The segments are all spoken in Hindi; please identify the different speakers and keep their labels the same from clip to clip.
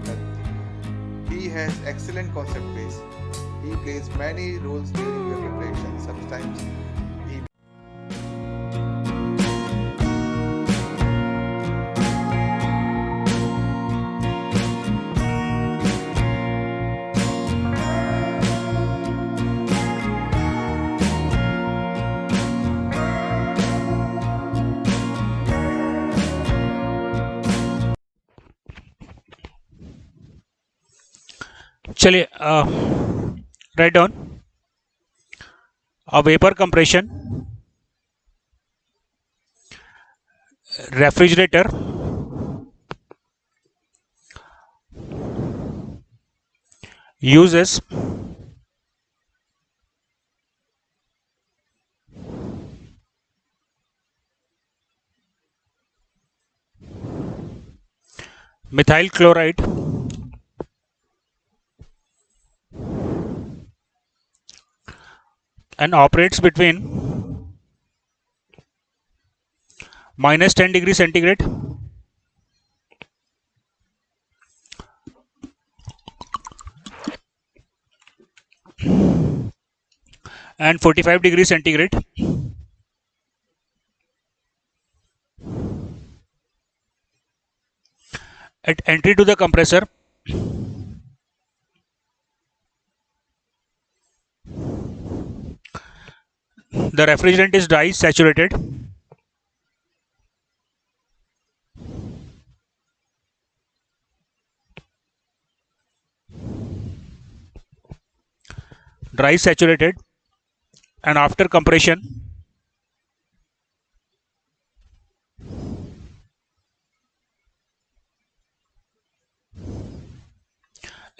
Speaker 1: method. He has excellent concept base. He plays many roles during your preparation. Sometimes he
Speaker 2: चलिए write down a vapor compression refrigerator uses methyl chloride and operates between minus 10 degrees centigrade and 45 degrees centigrade at entry to the compressor. The refrigerant is dry saturated. Dry saturated, and after compression,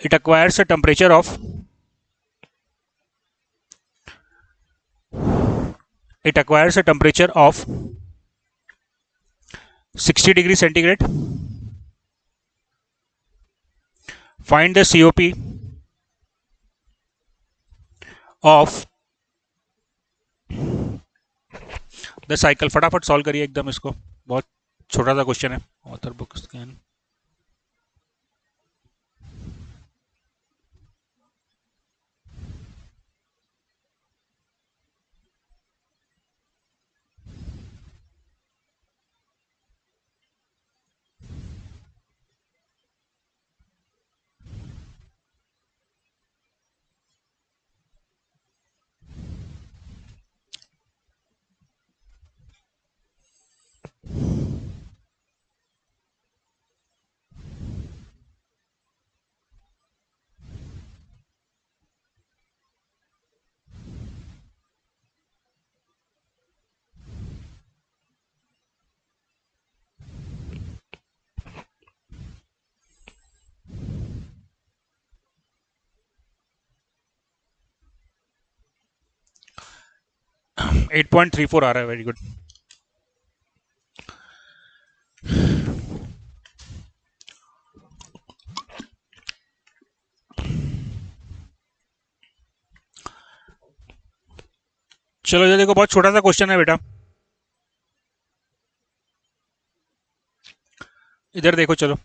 Speaker 2: it acquires a temperature of 60 degrees centigrade. Find the COP of the cycle. फटाफट सॉल्व करिए एकदम इसको, बहुत छोटा सा क्वेश्चन है. Author book scan. एट 8.34 आ रहा है. Very good. चलो ये देखो, बहुत छोटा सा क्वेश्चन है बेटा. इधर देखो. चलो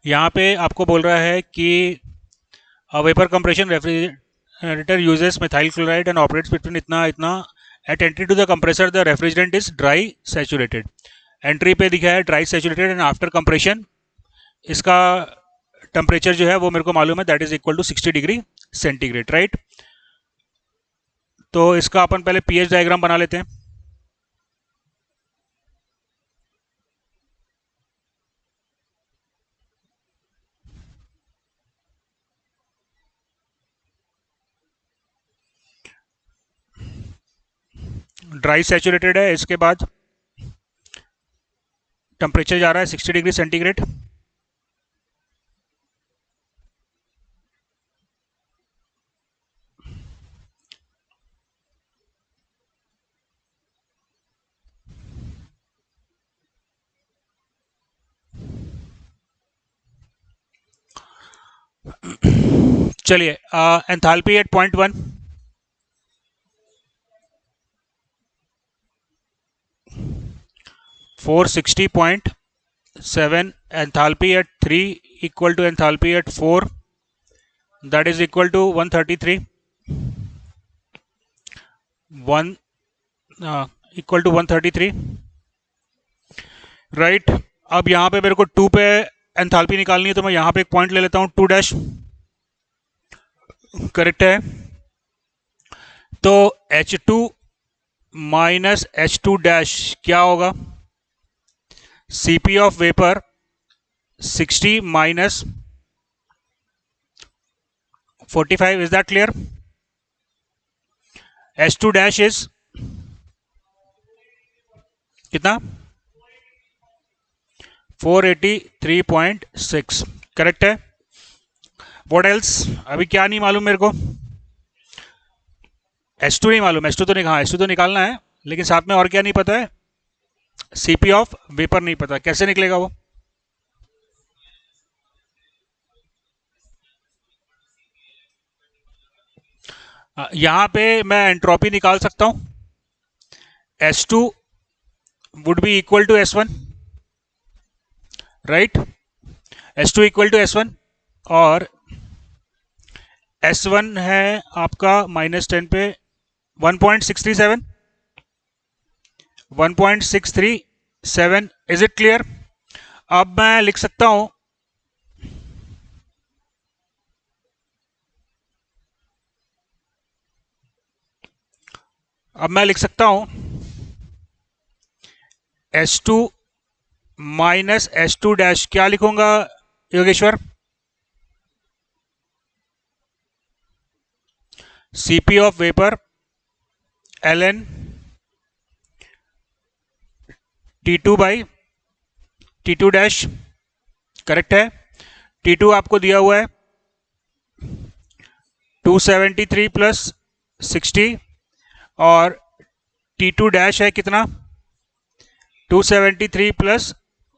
Speaker 2: यहाँ पे आपको बोल रहा है कि vapour compression refrigerator uses methyl chloride and operates between इतना इतना. At entry to the compressor the refrigerant is dry saturated. Entry पे दिखा है dry saturated and after compression इसका टेम्परेचर जो है वो मेरे को मालूम है, that is equal to 60 degree centigrade. Right. तो इसका अपन पहले पीएच डायग्राम बना लेते हैं. ड्राई सैचुरेटेड है, इसके बाद टेम्परेचर जा रहा है 60 डिग्री सेंटीग्रेड. चलिए enthalpy at point 1, four 60.7, enthalpy at 3 equal to enthalpy at 4, that is equal to 133, 1 equal to 133, right. अब यहाँ पे मेरे को 2 पे एंथैल्पी निकालनी है, तो मैं यहाँ पे एक पॉइंट ले लेता हूँ 2 डैश, करेक्ट है। तो H2 माइनस H2 डैश क्या होगा, CP of vapour 60 minus 45, is that clear. H2 dash is कितना, 483.6, करेक्ट है। व्हाट एल्स, अभी क्या नहीं मालूम मेरे को, H2 नहीं मालूम, H2 तो नहीं, हाँ H2 तो निकालना है, लेकिन साथ में और क्या नहीं पता है, CP ऑफ वेपर नहीं पता, कैसे निकलेगा वो। यहां पे मैं एंट्रोपी निकाल सकता हूं, S2 would be equal to S1, right, S2 equal to S1, और S1 है आपका -10 पे 1.637, 1.637, इज इट क्लियर। अब मैं लिख सकता हूं, S2 माइनस S2 डैश क्या लिखूंगा Yogeshwar, CP of vapour ln T2 by T2 dash, correct है। T2 आपको दिया हुआ है 273 प्लस 60, और T2 डैश है कितना, 273 प्लस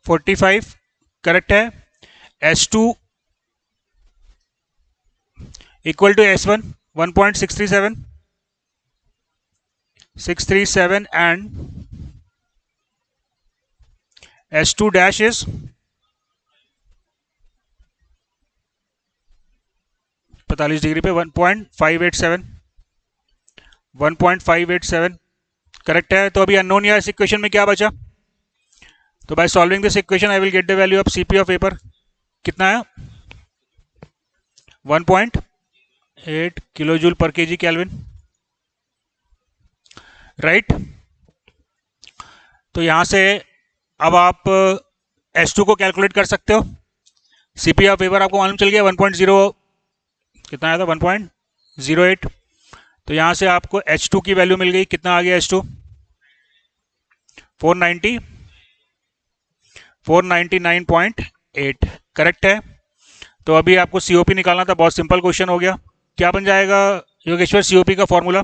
Speaker 2: 45, करेक्ट है। S2 equal to S1 1.637 and S2 dash is 45 degree पे 1.587, करेक्ट है। तो अभी अननोन या इस इक्वेशन में क्या बचा, तो by solving this equation I will get the value of CP of vapour, कितना है 1.8 किलो जूल पर केजी केल्विन, राइट। तो यहां से अब आप S2 को कैलकुलेट कर सकते हो, CP ऑफ वेपर आपको मालूम चल गया 1.0 कितना आया था 1.08, तो यहां से आपको H2 की वैल्यू मिल गई, कितना आ गया H2, 499.8, करेक्ट है। तो अभी आपको COP निकालना था, बहुत सिंपल क्वेश्चन हो गया। क्या बन जाएगा योगेश्वर COP का फॉर्मूला,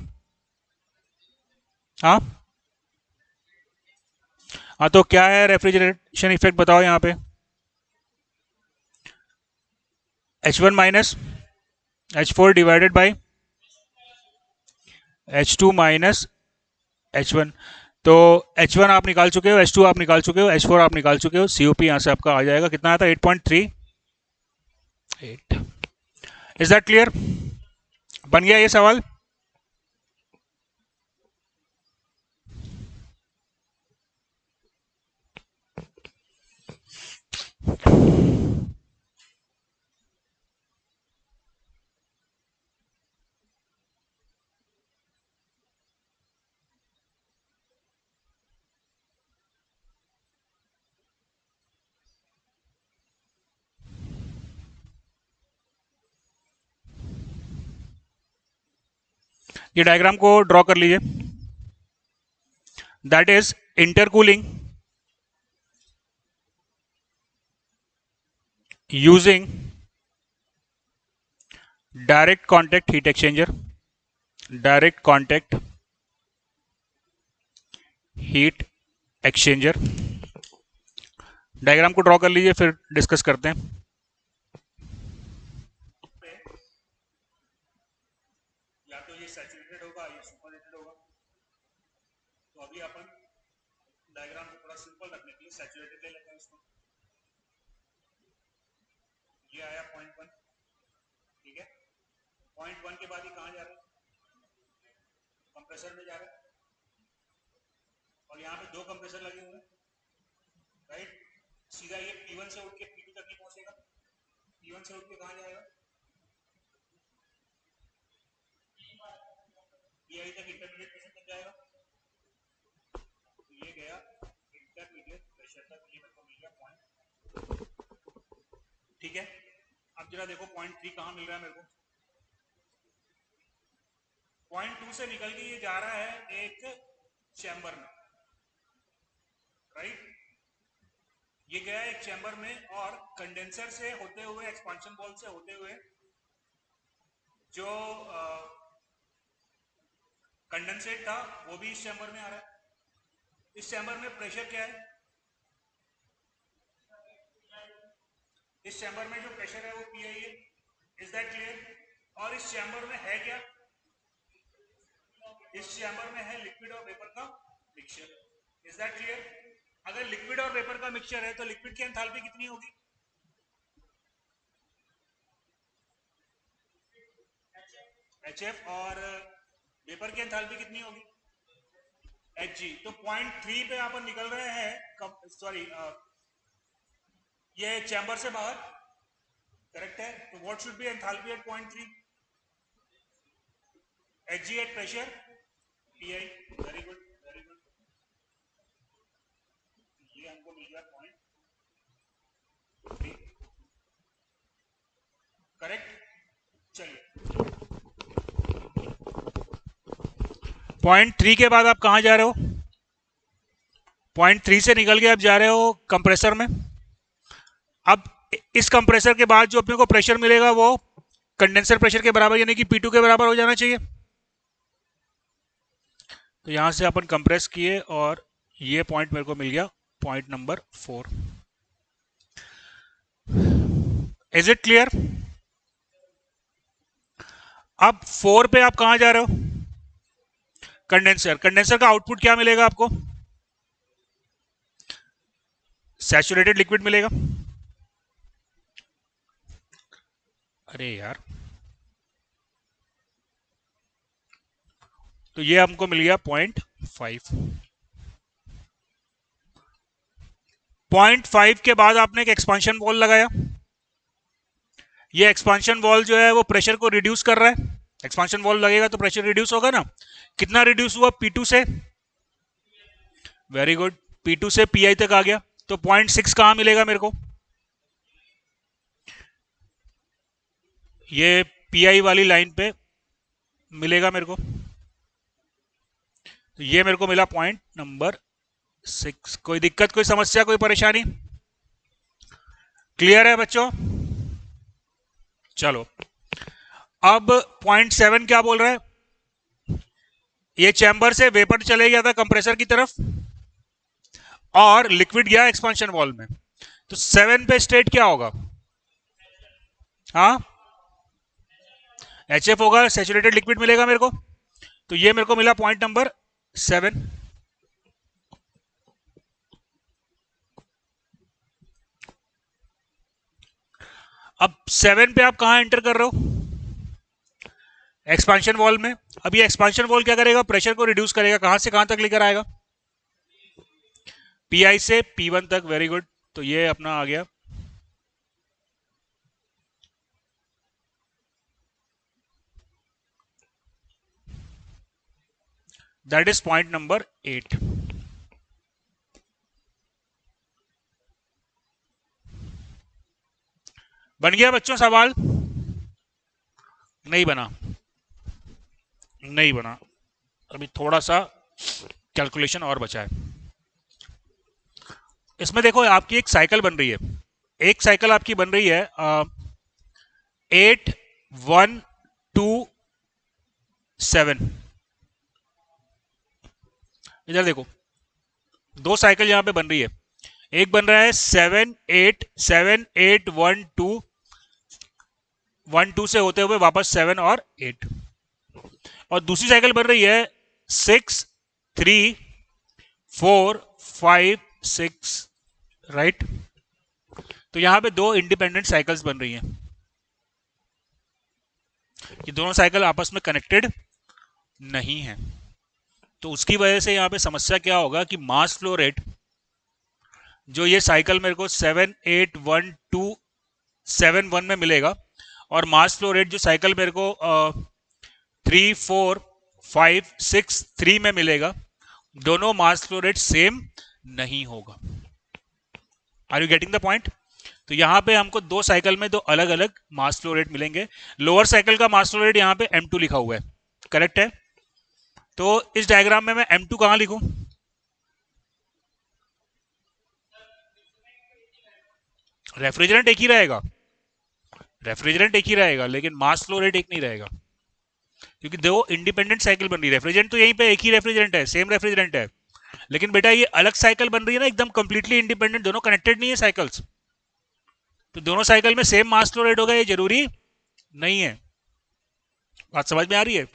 Speaker 2: हाँ हाँ, तो क्या है रेफ्रिजरेशन इफेक्ट बताओ यहाँ पे, H1 minus H4 divided by H2 minus H1, तो H1 आप निकाल चुके हो, H2 आप निकाल चुके हो, H4 आप निकाल चुके हो, COP यहाँ से आपका आ जाएगा, कितना आता है 8.38, इज दैट क्लियर, बन गया ये सवाल। ये डायग्राम को ड्रॉ कर लीजिए, that is intercooling using direct contact heat exchanger, direct contact heat exchanger. Diagram को ड्रॉ कर लीजिए, फिर डिस्कस करते हैं। ये सैचुरेटेड होगा, ये सुपरहीटेड होगा। तो अभी अपन डायग्राम को थोड़ा सिंपल रखने के लिए सैचुरेटेड ले लेते हैं इसको। ये आया पॉइंट 1, ठीक है। पॉइंट 1 के बाद ये कहाँ जा रहा है, कंप्रेसर में जा रहा है, और यहाँ पे 2 कंप्रेसर लगे हुए हैं, राइट। सीधा ये P1 से उठ के P2 तक नहीं पहुंचेगा, P1 से उठ के कहाँ जाएगा, PI तक इंटरमीडिएट प्रेशर तक जाएगा। तो ये गया इंटरमीडिएट प्रेशर तक, ये मेरे को मिल गया पॉइंट, ठीक है। अब जरा देखो पॉइंट 3 कहाँ मिल रहा है मेरे को। पॉइंट 2 से निकल के ये जा रहा है एक चैम्बर में, राइट। ये गया एक चैम्बर में, और कंडेंसर से होते हुए, एक्सपांशन बॉल से होते हुए, जो कंडेंसेट था वो भी इस चैम्बर में आ रहा है। इस चैम्बर में प्रेशर क्या है, इस चैम्बर में जो प्रेशर है वो PI है। Is that clear. और इस चैम्बर में है क्या, इस चैम्बर में है लिक्विड और वेपर का मिक्सचर। Is that clear. अगर लिक्विड और वेपर का मिक्सचर है तो लिक्विड की एंथैल्पी कितनी होगी, HF, और वेपर की एंथैल्पी कितनी होगी, Hg। तो पॉइंट 3 पे अपन निकल रहे हैं, सॉरी ये चैम्बर से बाहर, करेक्ट है। तो what should be enthalpy at point 3, Hg at pressure, PI। Very good, very good. ये हमको मिल गया पॉइंट 3, करेक्ट। चलिए पॉइंट 3 के बाद आप कहां जा रहे हो, पॉइंट 3 से निकल के आप जा रहे हो कंप्रेसर में। अब इस कंप्रेसर के बाद जो अपने को प्रेशर मिलेगा वो कंडेंसर प्रेशर के बराबर, यानी कि P2 के बराबर हो जाना चाहिए। तो यहां से अपन कंप्रेस किए और ये पॉइंट मेरे को मिल गया, point number 4। Is it clear. अब 4 पे आप कहां जा रहे हो, कंडेंसर। कंडेंसर का आउटपुट क्या मिलेगा आपको, सैचुरेटेड लिक्विड मिलेगा। अरे यार, तो ये हमको मिल गया पॉइंट 5। पॉइंट 5 के बाद आपने एक एक्सपांशन वॉल लगाया। ये एक्सपांशन वॉल जो है वो प्रेशर को रिड्यूस कर रहा है। एक्सपांशन वॉल लगेगा तो प्रेशर रिड्यूस होगा ना। कितना रिड्यूस हुआ, P2 से, वेरी गुड, P2 से PI तक आ गया। तो पॉइंट 6 कहां मिलेगा मेरे को, ये PI वाली लाइन पे मिलेगा मेरे को। तो ये मेरे को मिला पॉइंट नंबर 6। कोई दिक्कत, कोई समस्या, कोई परेशानी, क्लियर है बच्चों। चलो अब पॉइंट 7 क्या बोल रहा है, ये चैम्बर से वेपर चले गया था कंप्रेसर की तरफ और लिक्विड गया एक्सपांशन वॉल में। तो 7 पे स्टेट क्या होगा, हाँ HF होगा, सैचुरेटेड लिक्विड मिलेगा मेरे को। तो ये मेरे को मिला पॉइंट नंबर 7। अब 7 पे आप कहां एंटर कर रहे हो, एक्सपांशन वॉल में। अब ये एक्सपांशन वॉल क्या करेगा, प्रेशर को रिड्यूस करेगा। कहां से कहां तक लेकर आएगा, PI से P1 तक, वेरी गुड। तो ये अपना आ गया। That is point number 8। बन गया बच्चों सवाल, नहीं बना, नहीं बना, अभी थोड़ा सा कैलकुलेशन और बचा है। इसमें देखो आपकी एक साइकिल बन रही है, एक साइकिल आपकी बन रही है 8 1 2 7। इधर देखो, दो साइकिल यहां पे बन रही है। एक बन रहा है 7 8 7 8 1 2 1 2 से होते हुए वापस 7 और 8। और दूसरी साइकिल बन रही है 6 3 4 5 6, राइट। तो यहां पे दो इंडिपेंडेंट साइकिल्स बन रही हैं, ये दोनों साइकिल आपस में कनेक्टेड नहीं है। तो उसकी वजह से यहां पे समस्या क्या होगा कि मास फ्लो रेट जो ये साइकिल मेरे को 78127 में मिलेगा, और मास फ्लो रेट जो साइकिल मेरे को 34563 में मिलेगा, दोनों मास फ्लो रेट सेम नहीं होगा। Are you getting the point? तो यहां पे हमको दो साइकिल में दो अलग अलग मास फ्लो रेट मिलेंगे। लोअर साइकिल का मास फ्लो रेट यहां पे M2 लिखा हुआ है, करेक्ट है। तो इस डायग्राम में मैं M2 कहां लिखूं? रेफ्रिजरेंट एक ही रहेगा, रेफ्रिजरेंट एक ही रहेगा, लेकिन मास फ्लो रेट एक नहीं रहेगा, क्योंकि दो इंडिपेंडेंट साइकिल बन रही है। रेफ्रिजरेंट तो यहीं पे एक ही रेफ्रिजरेंट है, सेम रेफ्रिजरेंट है, लेकिन बेटा ये अलग साइकिल बन रही है ना, एकदम कंप्लीटली इंडिपेंडेंट, दोनों कनेक्टेड नहीं है साइकिल्स। तो दोनों साइकिल में सेम मास फ्लो रेट होगा ये जरूरी नहीं है। बात समझ में आ रही है?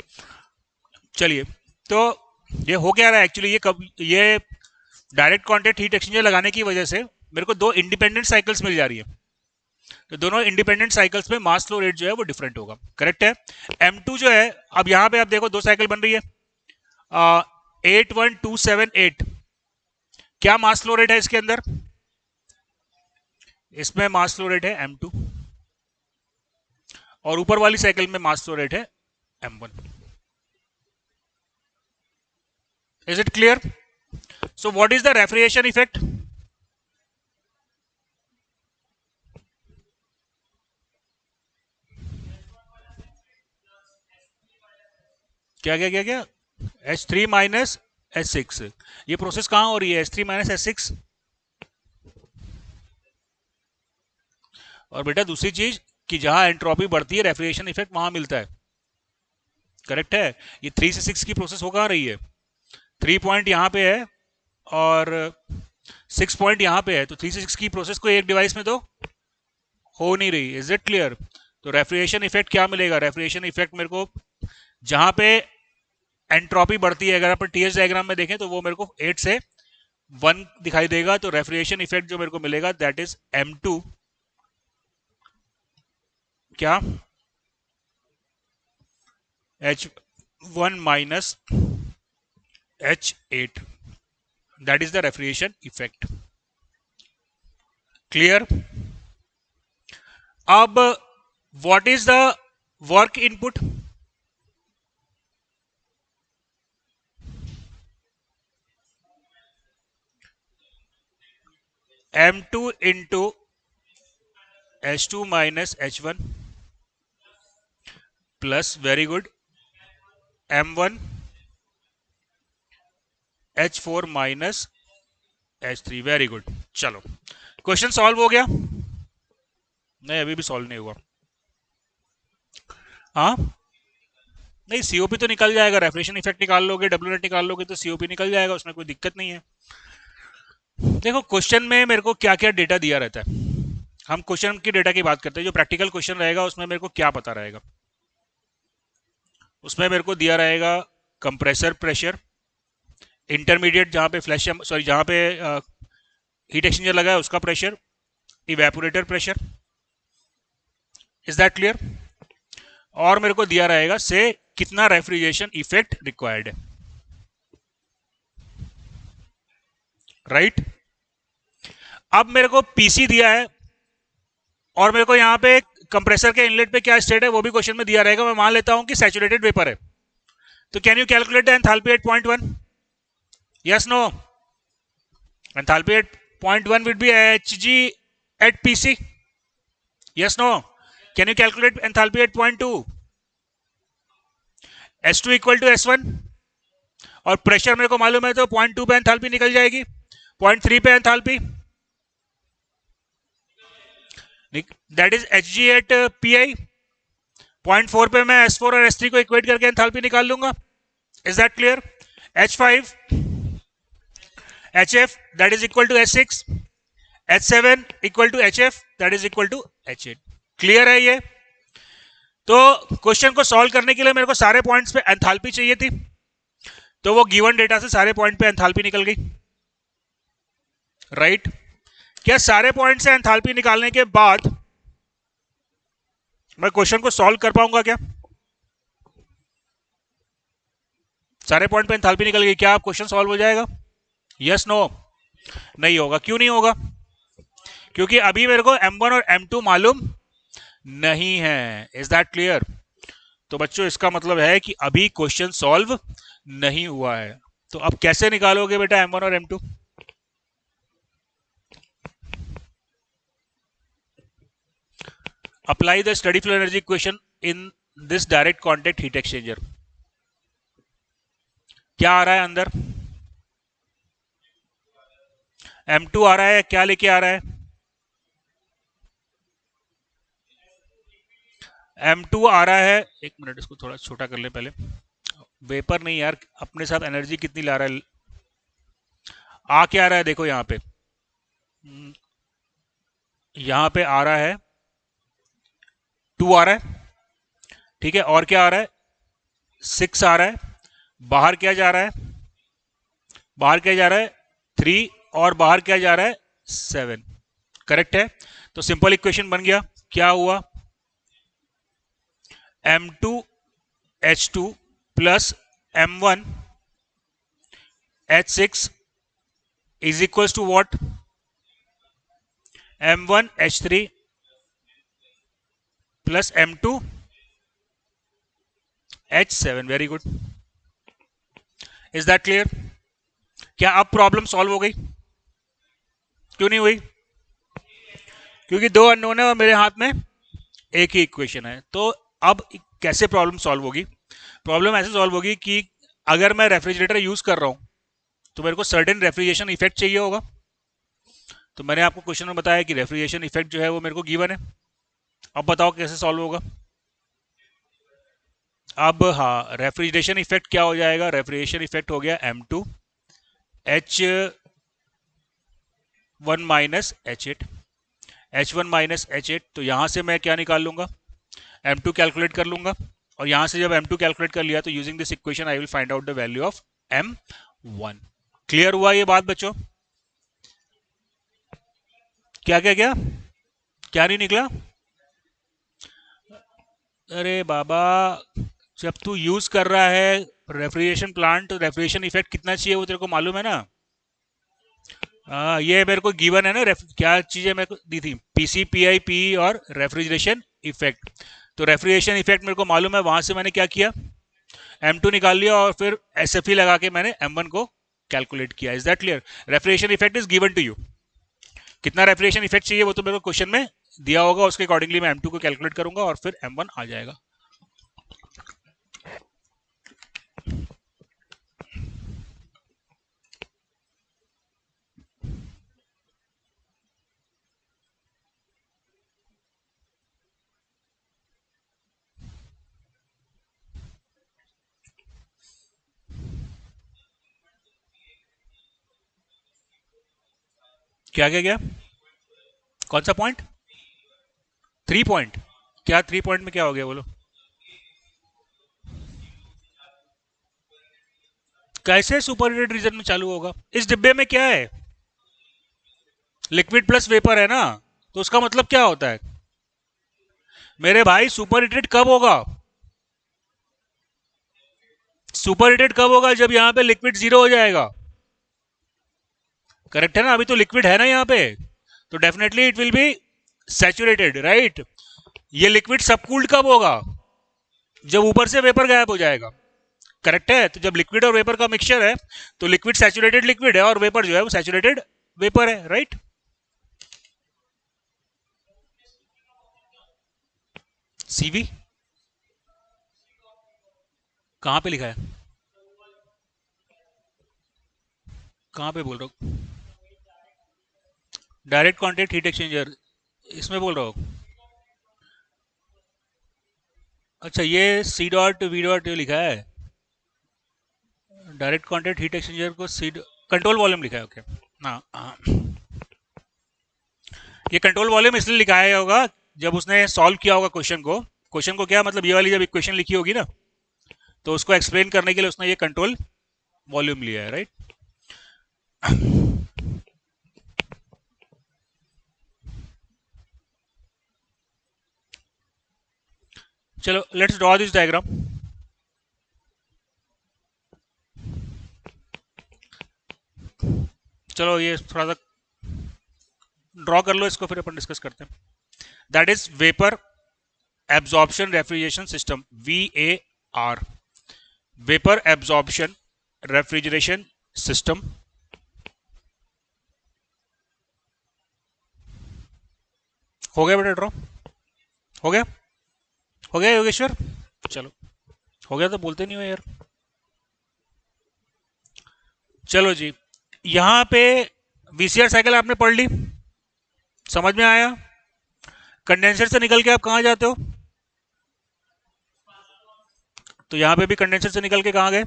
Speaker 2: चलिए, तो ये हो क्या रहा है एक्चुअली, ये डायरेक्ट कॉन्टैक्ट हीट एक्सचेंजर लगाने की वजह से मेरे को दो इंडिपेंडेंट साइकिल्स मिल जा रही है। तो दोनों इंडिपेंडेंट साइकिल्स में मास फ्लो रेट जो है वो डिफरेंट होगा, करेक्ट है। M2 जो है, अब यहां पे आप देखो दो साइकिल बन रही है 81278, क्या मास फ्लो रेट है इसके अंदर? इसमें मास फ्लो रेट है M2, और ऊपर वाली साइकिल में मास फ्लो रेट है M1। Is it clear? So what is the refrigeration effect? क्या क्या क्या क्या? H3 माइनस H6, ये प्रोसेस कहां हो रही है? H3 minus H6। और बेटा दूसरी चीज कि जहां एंट्रोपी बढ़ती है रेफ्रिजरेशन इफेक्ट वहां मिलता है, करेक्ट है। ये 3 से 6 की प्रोसेस हो कहां रही है? 3 पॉइंट यहां पे है और 6 पॉइंट यहां पे है, तो 3 से 6 की प्रोसेस को एक डिवाइस में तो हो नहीं रही। Is it clear? तो रेफ्रिजरेशन इफेक्ट क्या मिलेगा? रेफ्रिजरेशन इफेक्ट मेरे को जहां पे एंट्रोपी बढ़ती है, अगर अपन टीएस डायग्राम में देखें तो वो मेरे को 8 से 1 दिखाई देगा। तो रेफ्रिजरेशन इफेक्ट जो मेरे को मिलेगा दैट इज M2 क्या? H1 minus H8, that is the refrigeration effect. Clear? अब what is the work input? M2 into H2 minus H1 plus, very good, M1 H4 minus H3, very good. चलो, क्वेश्चन सॉल्व हो गया? नहीं, अभी भी सॉल्व नहीं हुआ। हाँ, नहीं, सीओपी तो निकल जाएगा, रेफ्रिजरेशन इफेक्ट निकाल लोगे, डब्ल्यू नेट निकाल लोगे तो सीओपी निकल जाएगा, उसमें कोई दिक्कत नहीं है। देखो क्वेश्चन में मेरे को क्या क्या डेटा दिया रहता है, हम क्वेश्चन की डेटा की बात करते हैं। जो प्रैक्टिकल क्वेश्चन रहेगा उसमें मेरे को क्या पता रहेगा? उसमें मेरे को दिया रहेगा कंप्रेसर प्रेशर, इंटरमीडिएट जहां पे फ्लैश, सॉरी जहां पे हीट एक्सचेंजर लगा है उसका pressure, evaporator pressure. Is that clear? और मेरे को दिया रहेगा से कितना रेफ्रिजरेशन इफेक्ट रिक्वायर्ड है, राइट। अब मेरे को पीसी दिया है और मेरे को यहां पे कंप्रेसर के इनलेट पे क्या स्टेट है वो भी क्वेश्चन में दिया रहेगा। मैं मान लेता हूं कि सैचुरेटेड वेपर है, तो can you calculate the enthalpy at point 1? Yes no? Enthalpy at point 1 would be Hg at PC. Yes no? Can you calculate enthalpy at point 2? S2 equal to S1, और प्रेशर मेरे को मालूम है तो पॉइंट 2 पे एंथैल्पी निकल जाएगी, पॉइंट 3 पे enthalpy, that is Hg at Pi। Point 4 पे मैं S4 और S3 को इक्वेट करके एंथैल्पी निकाल लूंगा। Is that clear? H5 HF that is equal to H6, H7 equal to HF that is equal to H8। Clear है ये? तो क्वेश्चन को सॉल्व करने के लिए मेरे को सारे पॉइंट्स पे एंथैल्पी चाहिए थी, तो वो गिवन डेटा से सारे पॉइंट पे एंथैल्पी निकल गई, राइट? क्या सारे पॉइंट से एंथैल्पी निकालने के बाद मैं क्वेश्चन को सॉल्व कर पाऊंगा क्या? सारे पॉइंट पे एंथैल्पी निकल गई, क्या आप क्वेश्चन सॉल्व हो जाएगा? Yes no? नहीं होगा। क्यों नहीं होगा? क्योंकि अभी मेरे को M1 और M2 मालूम नहीं है। Is that clear? तो बच्चों इसका मतलब है कि अभी क्वेश्चन सॉल्व नहीं हुआ है। तो अब कैसे निकालोगे बेटा M1 और M2? Apply the steady flow energy equation in this direct contact heat exchanger. क्या आ रहा है अंदर? M2 आ रहा है, क्या लेके आ रहा है? M2 आ रहा है, एक मिनट इसको थोड़ा छोटा कर ले पहले। वेपर नहीं यार, अपने साथ एनर्जी कितनी ला रहा है? आ क्या आ रहा है देखो यहाँ पे, यहाँ पे आ रहा है 2 आ रहा है, ठीक है, और क्या आ रहा है? 6 आ रहा है। बाहर क्या जा रहा है? बाहर क्या जा रहा है? 3, और बाहर क्या जा रहा है? 7। करेक्ट है। तो सिंपल इक्वेशन बन गया। क्या हुआ? M2 H2 plus M1 H6 is equals to what? M1 H3 plus M2 H7। Very good. Is that clear? क्या अब प्रॉब्लम सॉल्व हो गई? क्यों नहीं हुई? क्योंकि दो अननोन है और मेरे हाथ में एक ही इक्वेशन है। तो अब कैसे प्रॉब्लम सॉल्व होगी? प्रॉब्लम ऐसे सॉल्व होगी कि अगर मैं रेफ्रिजरेटर यूज कर रहा हूं तो मेरे को सर्टेन रेफ्रिजरेशन इफेक्ट चाहिए होगा। तो मैंने आपको क्वेश्चन में बताया कि रेफ्रिजरेशन इफेक्ट जो है वो मेरे को गिवन है। अब बताओ कैसे सॉल्व होगा? अब हाँ, रेफ्रिजरेशन इफेक्ट क्या हो जाएगा? रेफ्रिजरेशन इफेक्ट हो गया M2 H1 minus H8, H1 minus H8। तो यहां से मैं क्या निकाल लूंगा? M2 कैलकुलेट कर लूंगा, और यहां से जब M2 कैलकुलेट कर लिया तो using this equation I will find out the value of M1। Clear हुआ ये बात बच्चों? क्या क्या क्या क्या नहीं निकला? अरे बाबा, जब तू यूज कर रहा है रेफ्रिजरेशन प्लांट तो रेफ्रिजरेशन इफेक्ट कितना चाहिए वो तेरे को मालूम है ना? ये मेरे को गिवन है ना, क्या चीजें मेरे को दी थी? पीसी, पीआई, पी और रेफ्रिजरेशन इफेक्ट। तो रेफ्रिजरेशन इफेक्ट मेरे को मालूम है, वहां से मैंने क्या किया? M2 निकाल लिया और फिर SFE लगा के मैंने M1 को कैलकुलेट किया। Is that clear? Refrigeration effect is given to you. कितना रेफ्रिजरेशन इफेक्ट चाहिए वो तो मेरे को क्वेश्चन में दिया होगा, उसके अकॉर्डिंगली मैं M2 को कैलकुलेट करूंगा और फिर M1 आ जाएगा। क्या क्या क्या? कौन सा पॉइंट? 3 पॉइंट? क्या 3 पॉइंट में क्या हो गया बोलो? कैसे सुपरहीटेड रीजन में चालू होगा? इस डिब्बे में क्या है? लिक्विड प्लस वेपर है ना, तो उसका मतलब क्या होता है मेरे भाई? सुपरहीटेड कब होगा? सुपरहीटेड कब होगा? जब यहां पे लिक्विड 0 हो जाएगा। करेक्ट है ना? अभी तो लिक्विड है ना यहाँ पे, तो definitely it will be saturated, right? ये लिक्विड सबकूल्ड कब होगा? जब ऊपर से वेपर गायब हो जाएगा। करेक्ट है? तो जब लिक्विड और वेपर का मिक्सचर है तो लिक्विड सैचुरेटेड लिक्विड है और वेपर जो है वो सैचुरेटेड वेपर है, राइट? सीवी कहां पे लिखा है? कहां पे बोल रहा हूँ? डायरेक्ट कॉन्टेक्ट हीट एक्सचेंजर इसमें बोल रहा हूँ। अच्छा, ये सी डॉट वी डॉट लिखा है। डायरेक्ट कॉन्टेक्ट हीट एक्सचेंजर को सी कंट्रोल वॉल्यूम लिखा है। ओके, हाँ। ये कंट्रोल वॉल्यूम इसलिए लिखा है होगा, जब उसने सॉल्व किया होगा क्वेश्चन को क्वेश्चन को क्या मतलब, ये वाली जब इक्वेशन लिखी होगी ना तो उसको एक्सप्लेन करने के लिए उसने ये कंट्रोल वॉल्यूम लिया है, राइट। चलो लेट्स ड्रॉ दिस डायग्राम। चलो ये थोड़ा सा ड्रॉ कर लो इसको, फिर अपन डिस्कस करते हैं। That is vapour absorption refrigeration system, VAR, vapour absorption refrigeration system. हो गया बेटा ड्रॉ? हो गया? हो गया योगेश्वर? चलो हो गया तो बोलते नहीं हो यार। चलो जी, यहां पे VCR साइकिल आपने पढ़ ली, समझ में आया? कंडेंसर से निकल के आप कहां जाते हो? तो यहां पे भी कंडेंसर से निकल के कहां गए?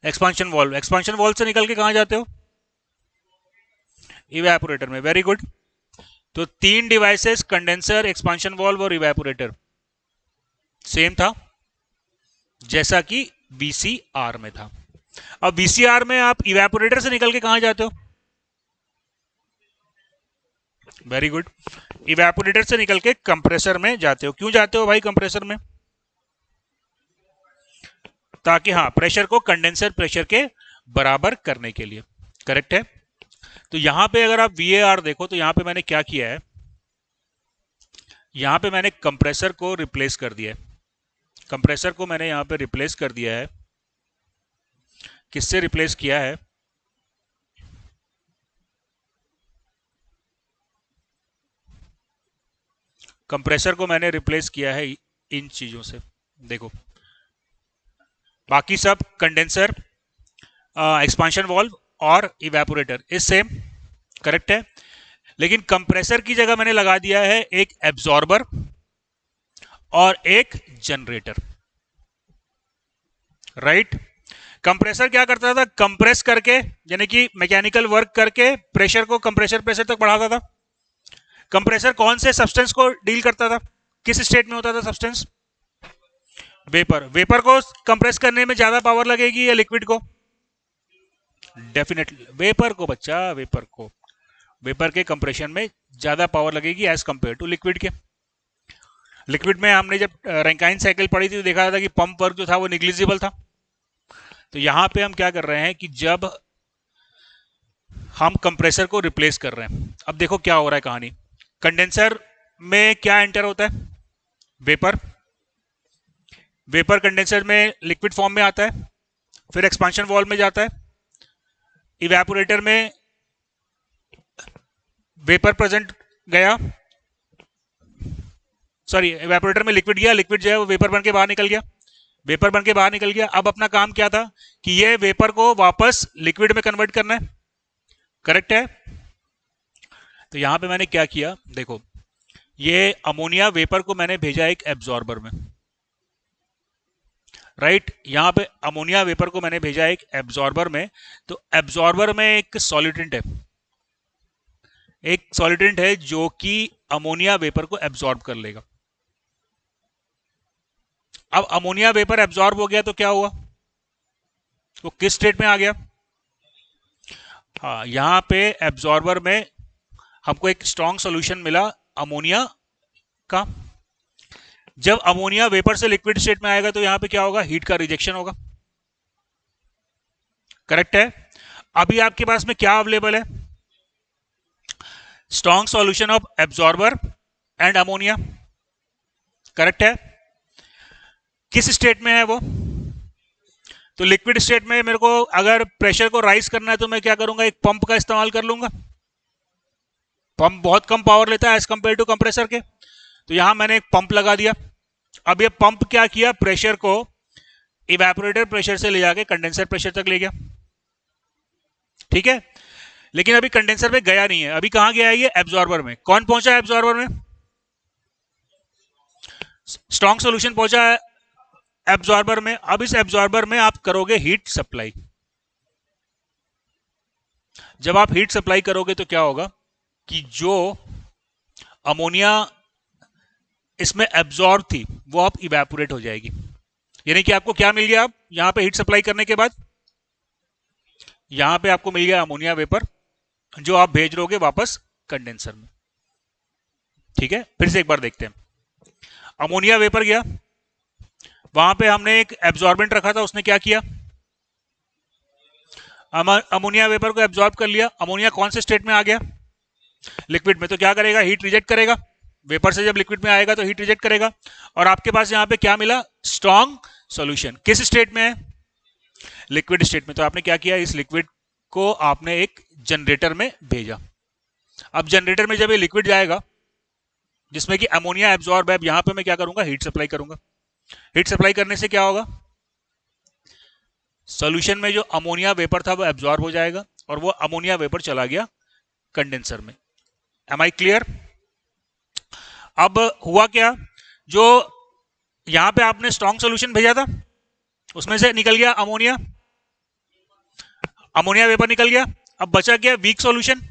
Speaker 2: Expansion valve. एक्सपांशन वॉल्व से निकल के कहां जाते हो? इवेपोरेटर में। Very good. तो तीन डिवाइसेस, कंडेंसर, एक्सपांशन वॉल्व और इवेपोरेटर, सेम था जैसा कि VCR में था। अब VCR में आप इवेपोरेटर से निकल के कहां जाते हो? Very good. इवेपोरेटर से निकल के कंप्रेसर में जाते हो। क्यों जाते हो भाई कंप्रेसर में? ताकि हाँ, प्रेशर को कंडेंसर प्रेशर के बराबर करने के लिए। करेक्ट है। तो यहां पे अगर आप VAR देखो तो यहां पे मैंने क्या किया है, यहां पे मैंने कंप्रेसर को रिप्लेस कर दिया है। कंप्रेसर को मैंने यहां पे रिप्लेस कर दिया है। किससे रिप्लेस किया है? कंप्रेसर को मैंने रिप्लेस किया है इन चीजों से। देखो बाकी सब कंडेंसर, एक्सपांशन वाल्व और इवेपोरेटर इज सेम। करेक्ट है। लेकिन कंप्रेसर की जगह मैंने लगा दिया है एक एब्जॉर्बर और एक जनरेटर, राइट। कंप्रेसर क्या करता था? कंप्रेस करके, यानी कि मैकेनिकल वर्क करके प्रेशर को कंप्रेसर प्रेशर तक बढ़ाता था। कंप्रेसर कौन से सब्सटेंस को डील करता था? किस स्टेट में होता था सब्सटेंस? वेपर। वेपर को कंप्रेस करने में ज्यादा पावर लगेगी या लिक्विड को? डेफिनेटली वेपर को बच्चा, वेपर को। वेपर के कंप्रेशन में ज्यादा पावर लगेगी एज कंपेयर टू लिक्विड के। लिक्विड में हमने जब रैंकाइन साइकिल पढ़ी थी तो देखा था कि पंप वर्क जो था वो निग्लिजिबल था। तो यहां पे हम क्या कर रहे हैं कि जब हम कंप्रेसर को रिप्लेस कर रहे हैं, अब देखो क्या हो रहा है कहानी। कंडेंसर में क्या एंटर होता है? वेपर। वेपर कंडेंसर में लिक्विड फॉर्म में आता है, फिर एक्सपांशन वॉल्व में जाता है। इवेपोरेटर में वेपर प्रेजेंट गया, सॉरी इवेपोरेटर में लिक्विड गया, लिक्विड जो है वो वेपर बन के बाहर निकल गया, वेपर बन के बाहर निकल गया। अब अपना काम क्या था कि ये वेपर को वापस लिक्विड में कन्वर्ट करना है। करेक्ट है। तो यहां पे मैंने क्या किया, देखो ये अमोनिया वेपर को मैंने भेजा एक एब्जॉर्बर में, राइट। यहां पे अमोनिया वेपर को मैंने भेजा एक एब्जॉर्बर में। तो एब्जॉर्बर में एक सॉल्यूटेंट है, एक सॉल्यूटेंट है जो कि अमोनिया वेपर को एब्जॉर्ब कर लेगा। अब अमोनिया वेपर एब्जॉर्ब हो गया तो क्या हुआ? वो किस स्टेट में आ गया? हाँ, यहां पे एब्जॉर्बर में हमको एक स्ट्रॉन्ग सॉल्यूशन मिला अमोनिया का। जब अमोनिया वेपर से लिक्विड स्टेट में आएगा तो यहां पे क्या होगा? हीट का रिजेक्शन होगा। करेक्ट है। अभी आपके पास में क्या अवेलेबल है? Strong solution of absorber and ammonia. Correct है। किस स्टेट में है वो? तो लिक्विड स्टेट में मेरे को अगर प्रेशर को राइज करना है तो मैं क्या करूंगा? एक पंप का इस्तेमाल कर लूंगा। पंप बहुत कम पावर लेता है एज कंपेयर टू कंप्रेसर के, तो यहां मैंने एक पंप लगा दिया। अब ये पंप क्या किया? प्रेशर को इवेपोरेटर प्रेशर से ले जाके कंडेंसर प्रेशर तक ले गया। ठीक है। लेकिन अभी कंडेंसर में गया नहीं है, अभी कहां गया है? ये एब्जॉर्बर में। कौन पहुंचा है एब्जॉर्बर में? स्ट्रॉन्ग सॉल्यूशन पहुंचा है एब्जॉर्बर में। अब इस एब्जॉर्बर में आप करोगे हीट सप्लाई। जब आप हीट सप्लाई करोगे तो क्या होगा कि जो अमोनिया इसमें एब्जॉर्ब थी वो अब इवेपोरेट हो जाएगी। यानी कि आपको क्या मिल गया, अब यहां पे हीट सप्लाई करने के बाद यहां पे आपको मिल गया अमोनिया वेपर, जो आप भेज दोगे वापस कंडेंसर में। ठीक है, फिर से एक बार देखते हैं। अमोनिया वेपर गया, वहां पे हमने एक एब्जॉर्बेंट रखा था, उसने क्या किया, अमोनिया वेपर को एब्जॉर्ब कर लिया। अमोनिया कौन से स्टेट में आ गया, लिक्विड में, तो क्या करेगा, हीट रिजेक्ट करेगा। वेपर से जब लिक्विड में आएगा तो हीट रिजेक्ट करेगा। और आपके पास यहां पे क्या मिला, स्ट्रॉन्ग सॉल्यूशन। किस स्टेट में है, लिक्विड स्टेट में। तो आपने क्या किया, इस लिक्विड को आपने एक जनरेटर में भेजा। अब जनरेटर में जब ये लिक्विड जाएगा जिसमें कि अमोनिया एब्जॉर्ब है, यहां पे मैं क्या करूंगा, हीट सप्लाई करूंगा। हीट सप्लाई करने से क्या होगा, सॉल्यूशन में जो अमोनिया वेपर था वो एब्जॉर्ब हो जाएगा और वो अमोनिया वेपर चला गया कंडेंसर में। Am I clear. अब हुआ क्या, जो यहां पे आपने स्ट्रॉन्ग सॉल्यूशन भेजा था उसमें से निकल गया अमोनिया, अमोनिया वेपर निकल गया। अब बचा क्या, वीक सॉल्यूशन।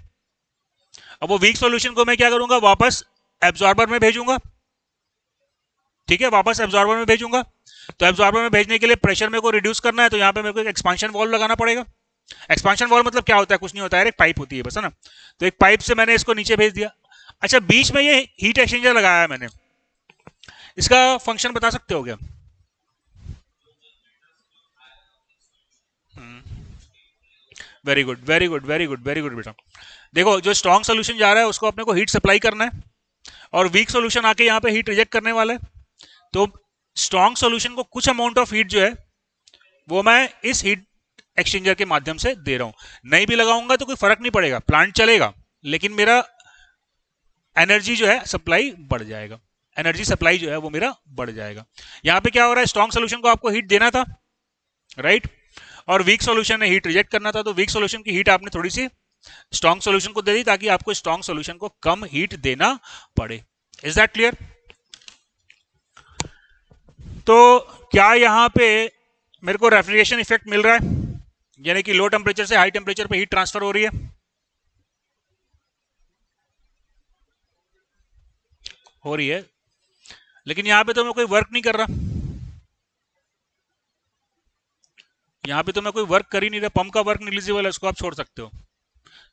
Speaker 2: अब वो वीक सॉल्यूशन को मैं क्या करूंगा, वापस एब्जॉर्बर में भेजूंगा। ठीक है, वापस एब्जॉर्बर में भेजूंगा। तो एब्जॉर्बर में भेजने के लिए प्रेशर मेरे को रिड्यूस करना है, तो यहां पे मेरे को एक एक्सपांशन वॉल्व लगाना पड़ेगा। एक्सपांशन वॉल्व मतलब क्या होता है, कुछ नहीं होता है, एक पाइप होती है बस, है ना। तो एक पाइप से मैंने इसको नीचे भेज दिया। अच्छा, बीच में ये हीट एक्सचेंजर लगाया है मैंने, इसका फंक्शन बता सकते हो क्या। Very good, very good, very good, very good बेटा। देखो, जो स्ट्रॉन्ग सोल्यूशन जा रहा है उसको अपने को हीट सप्लाई करना है और वीक सोल्यूशन आके यहाँ पे हीट रिजेक्ट करने वाला है। तो स्ट्रॉन्ग सोल्यूशन को कुछ अमाउंट ऑफ हीट जो है वो मैं इस हीट एक्सचेंजर के माध्यम से दे रहा हूं। नहीं भी लगाऊंगा तो कोई फर्क नहीं पड़ेगा, प्लांट चलेगा, लेकिन मेरा एनर्जी जो है सप्लाई बढ़ जाएगा, एनर्जी सप्लाई जो है वो मेरा बढ़ जाएगा। यहां पे क्या हो रहा है, स्ट्रॉन्ग सोल्यूशन को आपको हीट देना था, राइट, और वीक सॉल्यूशन ने हीट रिजेक्ट करना था। तो वीक सॉल्यूशन की हीट आपने थोड़ी सी स्ट्रॉन्ग सॉल्यूशन को दे दी ताकि आपको स्ट्रॉन्ग सॉल्यूशन को कम हीट देना पड़े। Is that clear. तो क्या यहां पे मेरे को रेफ्रिजरेशन इफेक्ट मिल रहा है, यानी कि लो टेम्परेचर से हाई टेम्परेचर पे हीट ट्रांसफर हो रही है, हो रही है, लेकिन यहां पे तो मैं कोई वर्क नहीं कर रहा, यहां पे तो मैं कोई वर्क कर ही नहीं रहा। पंप का वर्क निग्लिजिबल है, उसको आप छोड़ सकते हो।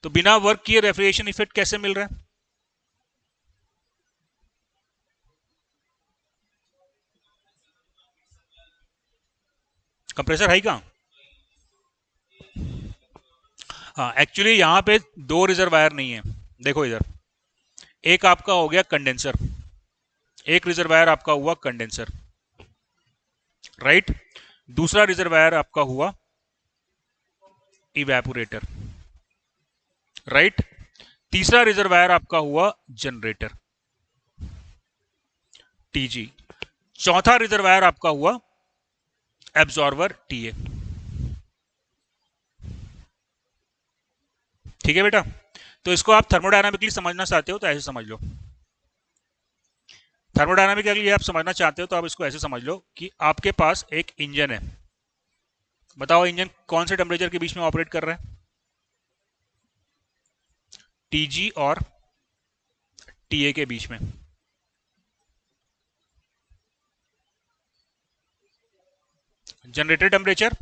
Speaker 2: तो बिना वर्क किए रेफ्रिजरेशन इफेक्ट कैसे मिल रहा है, कंप्रेसर है कहां। हाँ, एक्चुअली यहां पे दो रिजर्वायर नहीं है। देखो इधर, एक आपका हो गया कंडेंसर, एक रिजर्वायर आपका हुआ कंडेंसर, राइट। दूसरा रिजर्वायर आपका हुआ इवेपोरेटर, राइट। तीसरा रिजर्वायर आपका हुआ जनरेटर, टीजी। चौथा रिजर्वायर आपका हुआ एब्जॉर्वर, टीए। ठीक है बेटा, तो इसको आप थर्मोडायनामिकली समझना चाहते हो तो ऐसे समझ लो। थर्मोडायनामिकली आप समझना चाहते हो तो आप इसको ऐसे समझ लो कि आपके पास एक इंजन है। बताओ इंजन कौन से टेम्परेचर के बीच में ऑपरेट कर रहा है, टीजी और टीए के बीच में। जनरेटर टेम्परेचर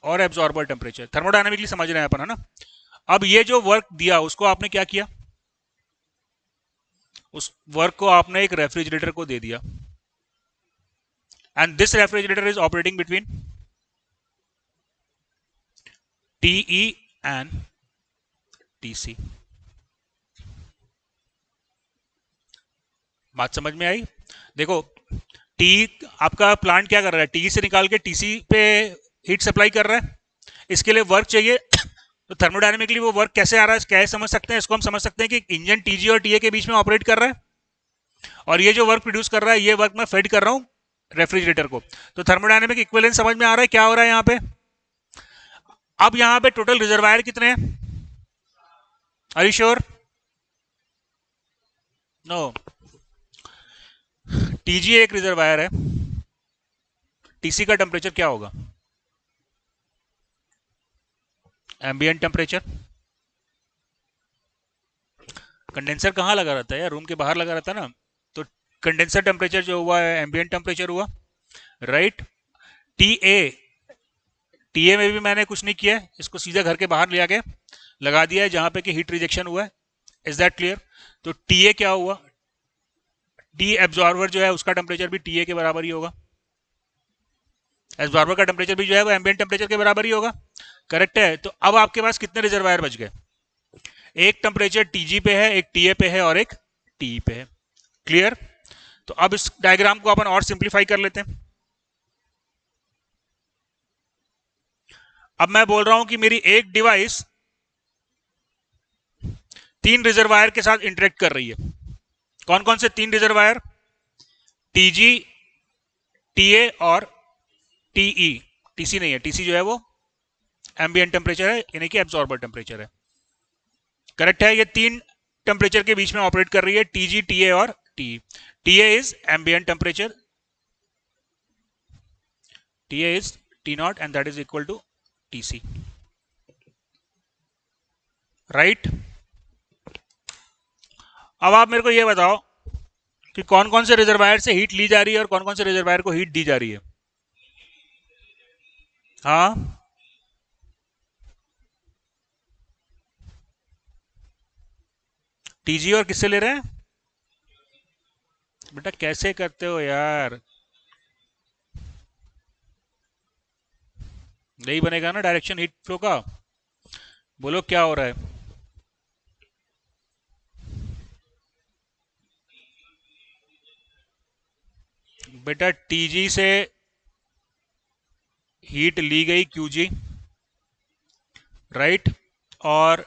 Speaker 2: और एब्जॉर्बर टेम्परेचर, थर्मोडायनामिकली समझ रहे हैं अपन, है ना। अब ये जो वर्क दिया उसको आपने क्या किया, उस वर्क को आपने एक रेफ्रिजरेटर को दे दिया, and this refrigerator is operating between TE and TC. बात समझ में आई। देखो, टी आपका प्लांट क्या कर रहा है, टी से निकाल के टीसी पे हीट सप्लाई कर रहा है, इसके लिए वर्क चाहिए। तो थर्मोडायनेमिकली वो वर्क कैसे आ रहा है, कैसे समझ सकते हैं, इसको हम समझ सकते हैं कि इंजन टीजी और टीए के बीच में ऑपरेट कर रहा है और ये जो वर्क प्रोड्यूस कर रहा है ये वर्क मैं फेड कर रहा हूं रेफ्रिजरेटर को। तो थर्मोडायनेमिक इक्विवेलेंस समझ में आ रहा है क्या हो रहा है यहां पे। अब यहां पे टोटल रिजर्वायर कितने हैं, are you sure, no. TG एक रिजर्वायर है, टीसी का टेम्परेचर क्या होगा, एम्बिएंट टेम्परेचर। कंडेंसर कहां लगा रहता है यार, रूम के बाहर लगा रहता है ना। तो कंडेंसर टेम्परेचर जो हुआ है एम्बियंट टेम्परेचर हुआ, राइट। टी ए में भी मैंने कुछ नहीं किया, इसको सीधा घर के बाहर ले आके लगा दिया है जहां पे कि हीट रिजेक्शन हुआ है। Is that clear? तो टी ए क्या हुआ, टी एब्जॉर्वर जो है उसका टेम्परेचर भी टी ए के बराबर ही होगा। एब्जॉर्बर का टेम्परेचर भी जो है वो एम्बियंट टेम्परेचर के बराबर ही होगा, करेक्ट है। तो अब आपके पास कितने रिजर्वायर बच गए? एक टेम्परेचर टीजी पे है, एक टीए पे है और एक टी पे है। क्लियर? तो अब इस डायग्राम को अपन और सिंप्लीफाई कर लेते हैं। अब मैं बोल रहा हूं कि मेरी एक डिवाइस 3 रिजर्वायर के साथ इंटरेक्ट कर रही है। कौन कौन से 3 रिजर्वायर? टीजी, टीए और टीई। टीसी नहीं है, टीसी जो है वो एम्बियंट टेम्परेचर है, यानी कि एब्जॉर्बर टेम्परेचर है, करेक्ट है। ये 3 टेम्परेचर के बीच में ऑपरेट कर रही है, टीजी, टीए और T. TA is ambient temperature, TA is T not and that is equal to TC, right. अब आप मेरे को ये बताओ कि कौन कौन से रिजर्वायर से हीट ली जा रही है और कौन कौन से रिजर्वायर को हीट दी जा रही है। हाँ, टीजी और किससे ले रहे हैं? बेटा कैसे करते हो यार, नहीं बनेगा ना डायरेक्शन हीट फ्लो का। बोलो क्या हो रहा है? बेटा टीजी से हीट ली गई क्यूजी, राइट। और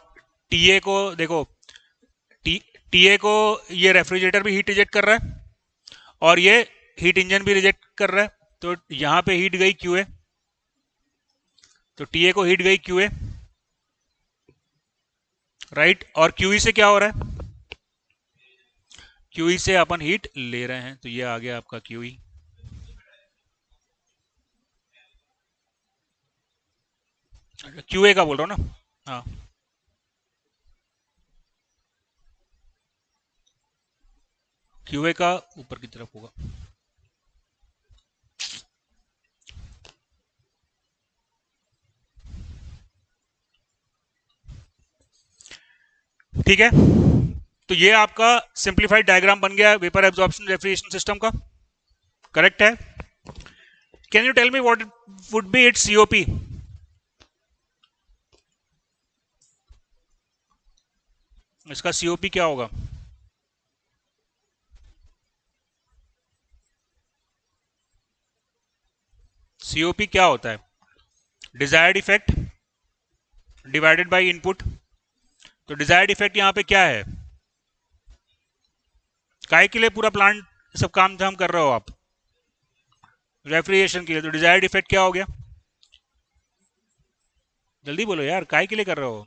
Speaker 2: टीए को देखो, टी टीए को ये रेफ्रिजरेटर भी हीट रिजेक्ट कर रहा है और ये हीट इंजन भी रिजेक्ट कर रहा है। तो यहां पे हीट गई क्यूए, तो टीए को हीट गई क्यूए, राइट। और क्यूई से क्या हो रहा है? क्यूई से अपन हीट ले रहे हैं, तो ये आ गया आपका क्यूई। क्यूए का बोल रहा हूँ ना, हाँ। क्यूए का ऊपर की तरफ होगा, ठीक है। तो ये आपका सिंप्लीफाइड डायग्राम बन गया वेपर एब्जॉर्प्शन रेफ्रिजरेशन सिस्टम का, करेक्ट है। Can you tell me what would be its COP? इसका सीओपी क्या होगा? सीओपी क्या होता है? Desired effect divided by input. तो डिजायर्ड इफेक्ट यहां पे क्या है? काय के लिए पूरा प्लांट सब काम धाम कर रहे हो आप? रेफ्रिजरेशन के लिए। तो डिजायर्ड इफेक्ट क्या हो गया? जल्दी बोलो यार, काय के लिए कर रहे हो?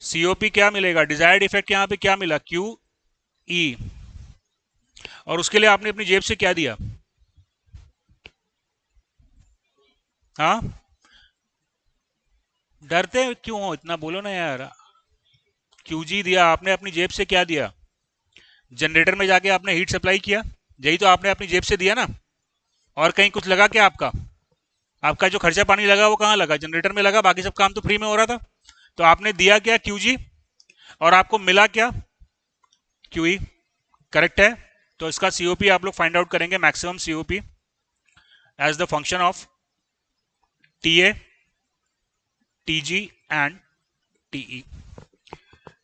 Speaker 2: सीओपी क्या मिलेगा? डिजायर्ड इफेक्ट यहां पे क्या मिला? Q E. और उसके लिए आपने अपनी जेब से क्या दिया? हाँ, डरते क्यों हो इतना, बोलो ना यार। क्यूजी दिया आपने, अपनी जेब से क्या दिया? जनरेटर में जाके आपने हीट सप्लाई किया, यही तो आपने अपनी जेब से दिया ना। और कहीं कुछ लगा क्या आपका? आपका जो खर्चा पानी लगा वो कहाँ लगा? जनरेटर में लगा, बाकी सब काम तो फ्री में हो रहा था। तो आपने दिया क्या? क्यूजी। और आपको मिला क्या? क्यूई, करेक्ट है। तो इसका सीओपी आप लोग फाइंड आउट करेंगे, maximum COP as the function of TA, TG and TE.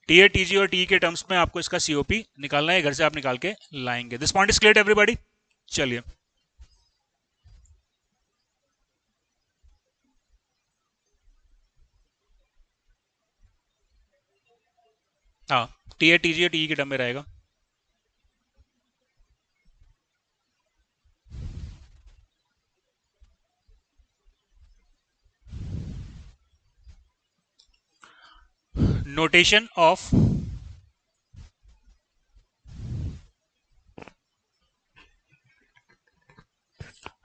Speaker 2: TA, TG और टीई के टर्म्स में आपको इसका सीओपी निकालना है, घर से आप निकाल के लाएंगे। This point is clear everybody? चलिए, हाँ, टीए, टीजी और टीई के टर्म में रहेगा। notation of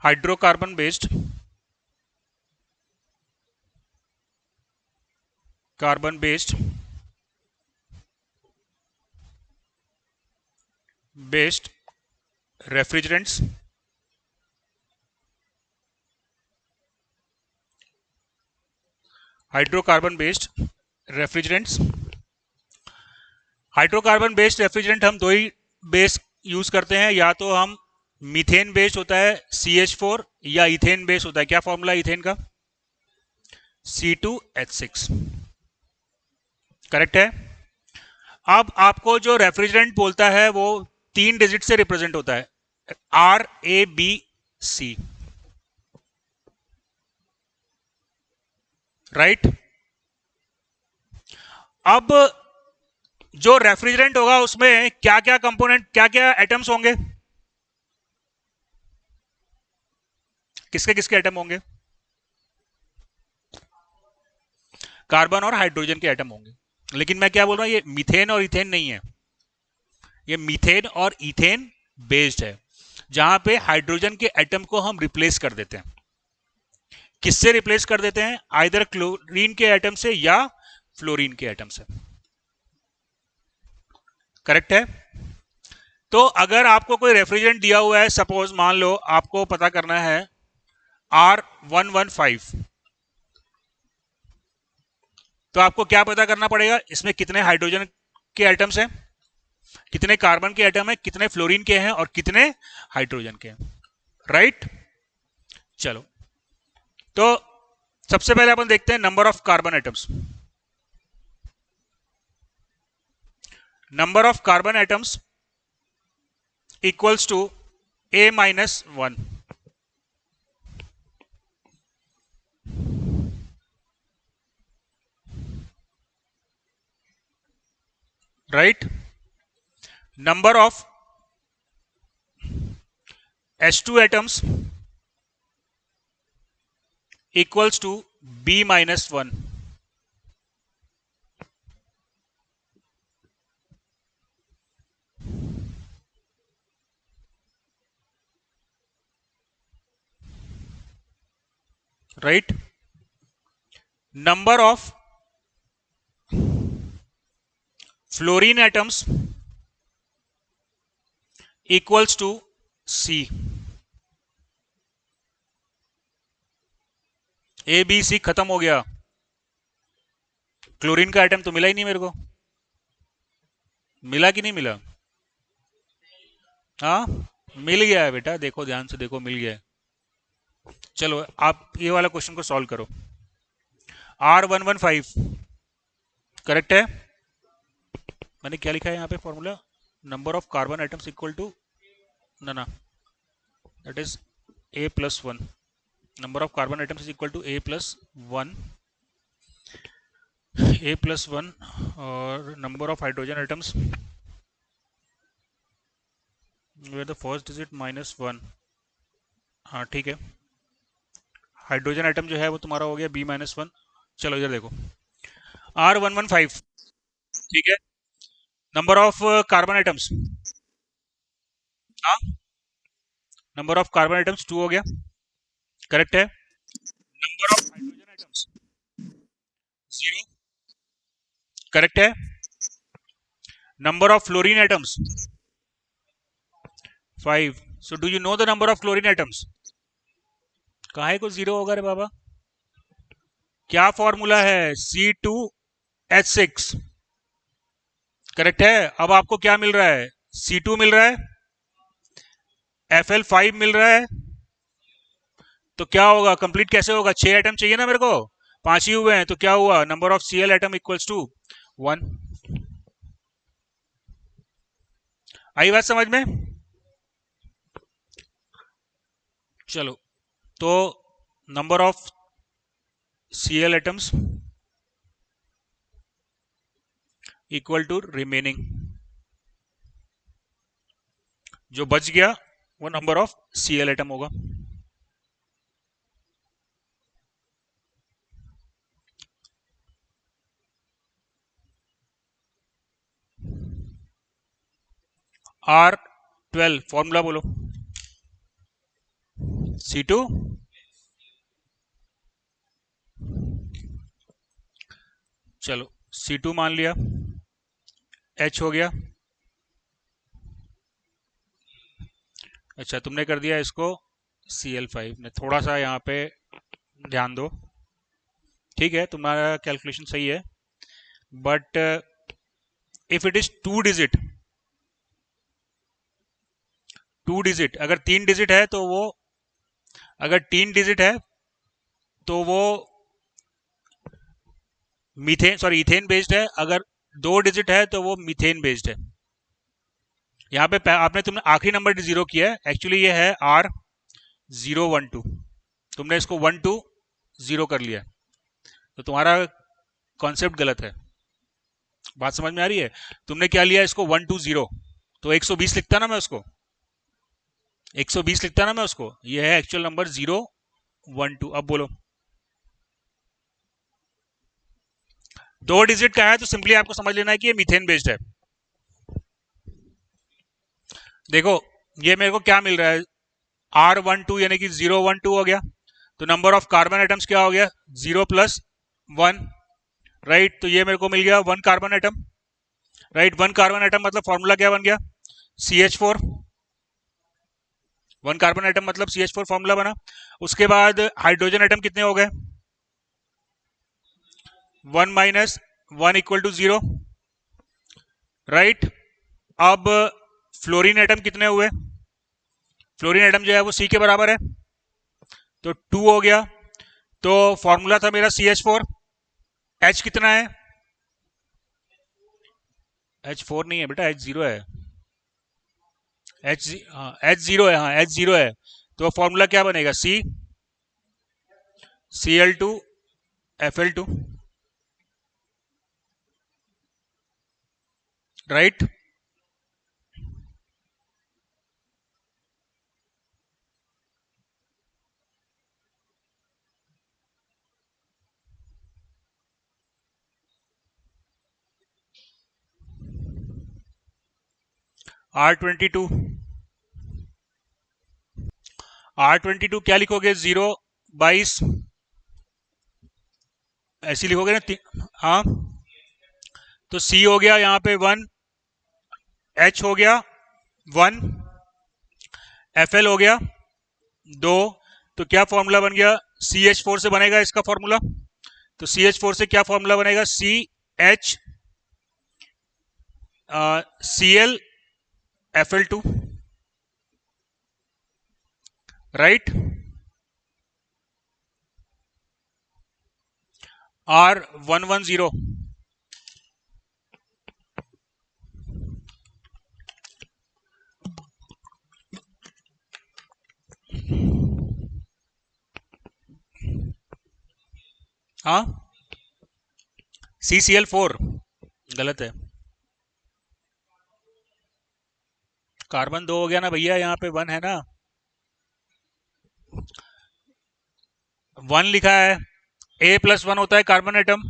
Speaker 2: hydrocarbon based based refrigerants hydrocarbon based refrigerants hydrocarbon based refrigerant हम दो ही बेस यूज करते हैं, या तो हम मीथेन बेस्ड होता है CH4 या इथेन बेस्ड होता है। क्या फॉर्मूला इथेन का? C2H6। करेक्ट है। अब आपको जो रेफ्रिजरेंट बोलता है वो 3 डिजिट से रिप्रेजेंट होता है, RABC, राइट। अब जो रेफ्रिजरेंट होगा उसमें क्या क्या कंपोनेंट, क्या क्या एटम्स होंगे? किसके किसके एटम होंगे? कार्बन और हाइड्रोजन के एटम होंगे। लेकिन मैं क्या बोल रहा हूं, ये मीथेन और इथेन नहीं है, ये मीथेन और इथेन बेस्ड है, जहां पे हाइड्रोजन के एटम को हम रिप्लेस कर देते हैं। किससे रिप्लेस कर देते हैं? आइदर क्लोरीन के एटम से या फ्लोरीन के एटम से। करेक्ट है। तो अगर आपको कोई रेफ्रिजरेंट दिया हुआ है, सपोज मान लो आपको पता करना है R115, तो आपको क्या पता करना पड़ेगा? इसमें कितने हाइड्रोजन के एटम्स हैं, कितने कार्बन के एटम हैं, कितने फ्लोरीन के हैं और कितने हाइड्रोजन के हैं, राइट। चलो, तो सबसे पहले अपन देखते हैं number of carbon atoms. Number of carbon atoms equals to A-1, right. Number of H2 atoms equals to B-1, right. Number of fluorine atoms equals to C. ABC खत्म हो गया, क्लोरीन का एटम तो मिला ही नहीं मेरे को। मिला कि नहीं मिला? हाँ, मिल गया है बेटा, देखो ध्यान से देखो, मिल गया है। चलो आप ये वाला क्वेश्चन को सॉल्व करो। R115 करेक्ट है। मैंने क्या लिखा है यहाँ पे formula? Number of carbon atoms equal to, ना that is A+1, number of carbon atoms is equal to A+1, A+1 और number of hydrogen atoms where the first digit -1। हाँ ठीक है, हाइड्रोजन एटम जो है वो तुम्हारा हो गया B-1। चलो इधर देखो, R115, ठीक है। नंबर ऑफ कार्बन एटम्स, हाँ, नंबर ऑफ कार्बन एटम्स 2 हो गया, करेक्ट है। Number of hydrogen atoms 0, correct है। Number of fluorine atoms 5। So do you know the number of chlorine atoms? काहे को 0 होगा रे बाबा? क्या फॉर्मूला है? C2H6, करेक्ट है। अब आपको क्या मिल रहा है? C2 मिल रहा है, Fl5 मिल रहा है, तो क्या होगा? कंप्लीट कैसे होगा? 6 एटम चाहिए ना मेरे को, 5 ही हुए हैं, तो क्या हुआ? Number of Cl atom equals to 1। आई बात समझ में? चलो, तो number of Cl atoms equal to remaining, जो बच गया वो नंबर ऑफ Cl एटम होगा। R12 फॉर्मूला बोलो। C2, चलो C2 मान लिया, H हो गया, अच्छा, तुमने कर दिया इसको Cl5 ने, थोड़ा सा यहाँ पे ध्यान दो। ठीक है, तुम्हारा कैलकुलेशन सही है, but if it is two digit, अगर 3 डिजिट है तो वो, अगर 3 डिजिट है तो वो मीथेन, सॉरी इथेन बेस्ड है। अगर 2 डिजिट है तो वो मीथेन बेस्ड है। यहाँ पे आपने, तुमने आखिरी नंबर जीरो किया है, एक्चुअली ये है R012, तुमने इसको 120 कर लिया, तो तुम्हारा कॉन्सेप्ट गलत है। बात समझ में आ रही है? तुमने क्या लिया इसको 120, तो 120 लिखता ना मैं उसको, 120 लिखता ना मैं उसको, ये है एक्चुअल नंबर 012। अब बोलो, 2 डिजिट का है तो सिंपली आपको समझ लेना है कि ये मीथेन बेस्ड है। देखो ये मेरे को क्या मिल रहा है, R12 यानी कि 012 हो गया, तो नंबर ऑफ कार्बन एटम्स क्या हो गया, 0+1, राइट। तो ये मेरे को मिल गया 1 carbon atom, right. 1 carbon atom मतलब फॉर्मूला क्या बन गया, CH4। 1 कार्बन एटम मतलब CH4 फॉर्मूला बना। उसके बाद हाइड्रोजन एटम कितने हो गए, 1 - 1 = 0, राइट। अब फ्लोरीन एटम कितने हुए, फ्लोरीन एटम जो है वो C के बराबर है, तो 2 हो गया। तो फॉर्मूला था मेरा CH4, H कितना है, H4 नहीं है बेटा, H0 है, H0 है, हाँ H0 है। तो फॉर्मूला क्या बनेगा, Cl2Fl2, राइट। R22, R22 क्या लिखोगे, 0, 22 ऐसी लिखोगे ना, हाँ। तो C हो गया यहाँ पे 1, H हो गया 1, Fl हो गया 2, तो क्या फॉर्मूला बन गया, CH4 से बनेगा इसका फॉर्मूला। तो CH4 से क्या फॉर्मूला बनेगा, CH ClFl2, राइट। R110, हाँ CCl4 गलत है, कार्बन 2 हो गया ना भैया, यहाँ पे 1 है ना, 1 लिखा है, A+1 होता है कार्बन एटम,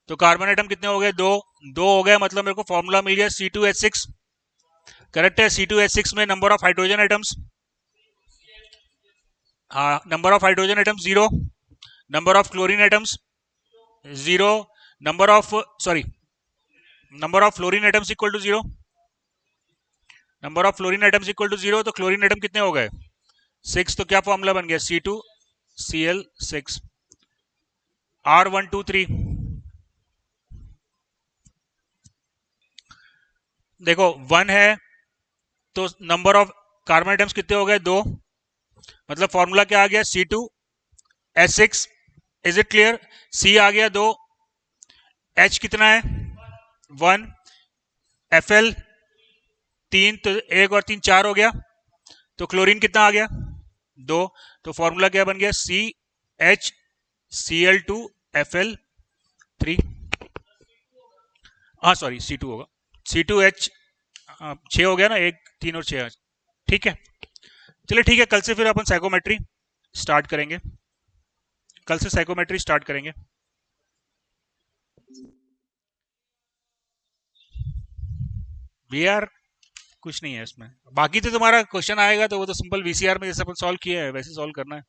Speaker 2: तो कार्बन एटम कितने हो गए, 2, 2 हो गए, मतलब मेरे को फॉर्मूला मिल गया C2H6, करेक्ट है। C2H6 में नंबर ऑफ हाइड्रोजन एटम्स, हाँ number of hydrogen atoms 0, number of chlorine atoms 0, number of, sorry, number of fluorine atoms equal to 0, number of fluorine atoms equal to 0, तो क्लोरीन एटम कितने हो गए, 6, तो क्या फॉर्मूला बन गया, C2Cl6। R123, देखो 1 है तो नंबर ऑफ कार्बन एटम्स कितने हो गए, 2, मतलब फॉर्मूला क्या आ गया, C2H6। Is it clear, C आ गया 2, H कितना है 1, Fl 3, तो 1 और 3 4 हो गया, तो क्लोरीन कितना आ गया 2, तो फॉर्मूला क्या बन गया, CHCl2Fl3, हाँ सॉरी C2 होगा, C2H 6 हो गया ना, 1 3 और 6, ठीक है। चलिए ठीक है, कल से फिर अपन साइकोमेट्री स्टार्ट करेंगे, कल से साइकोमेट्री स्टार्ट करेंगे। वीआर कुछ नहीं है इसमें, बाकी तो तुम्हारा क्वेश्चन आएगा तो वो तो सिंपल VCR में जैसे अपन सॉल्व किया है वैसे सॉल्व करना है।